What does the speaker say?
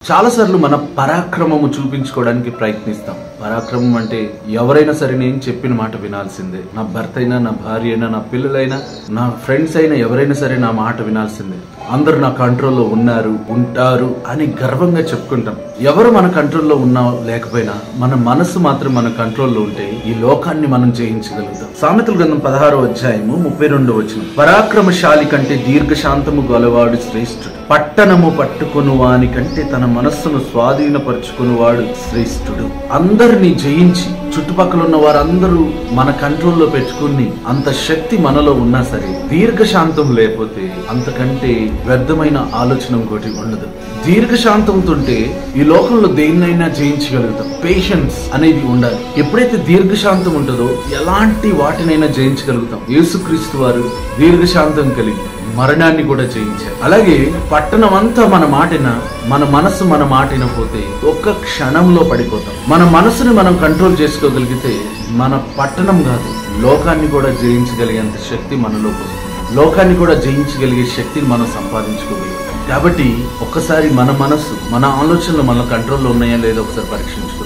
చాలాసార్లు మన పరాక్రమము చూపించుకోవడానికి ప్రయత్నిస్తాం. పరాక్రమం అంటే ఎవరైనా సరే నేను చెప్పిన మాట వినాల్సిందే. నా భర్త అయినా, నా భార్య అయినా, నా పిల్లలైనా, నా ఫ్రెండ్స్ అయినా ఎవరైనా సరే నా మాట వినాల్సిందే. అందరూ నా కంట్రోల్లో ఉన్నారు, ఉంటారు అని గర్వంగా చెప్పుకుంటాం. ఎవరు మన కంట్రోల్లో ఉన్నా లేకపోయినా మన మనసు మాత్రం మన కంట్రోల్లో ఉంటే ఈ లోకాన్ని మనం జయించగలుగుతాం. సామెతల గ్రంథం 16వ అధ్యాయము 32వ వచనం. పరాక్రమశాలి కంటే దీర్ఘశాంతము గలవాడు శ్రేష్ఠుడు, పట్టణము పట్టుకొను వాని కంటే తన మనస్సును స్వాధీనపరుచుకునేవాడు శ్రేష్ఠుడు. అందరినీ జయించి చుట్టుపక్కల ఉన్న వారందరూ మన కంట్రోల్లో పెట్టుకుని అంత శక్తి మనలో ఉన్నా సరే దీర్ఘశాంతం లేకపోతే అంతకంటే వ్యర్థమైన ఆలోచన ఇంకోటి ఉండదు. దీర్ఘశాంతంతో ఉంటే ఈ లోకంలో దేన్నైనా జయించగలుగుతాం. పేషెన్స్ అనేది ఉండాలి. ఎప్పుడైతే దీర్ఘశాంతం ఉంటుందో ఎలాంటి వాటినైనా జయించగలుగుతాం. యేసుక్రీస్తు వారు దీర్ఘశాంతం కలిగి మరణాన్ని కూడా జయించారు. అలాగే పట్టణం అంతా మన మాటిన, మన మనసు మన మాటిన పోతే ఒక్క క్షణంలో పడిపోతాం. మన మనసుని మనం కంట్రోల్ చేసుకోగలిగితే మన పట్టణం కాదు లోకాన్ని కూడా జయించగలిగేంత శక్తి మనలో వస్తుంది. లోకాన్ని కూడా జయించగలిగే శక్తిని మనం సంపాదించుకోగలుగుతాం. కాబట్టి ఒక్కసారి మన మనసు, మన ఆలోచనలు మన కంట్రోల్లో ఉన్నాయా లేదా ఒకసారి పరీక్షించుకో.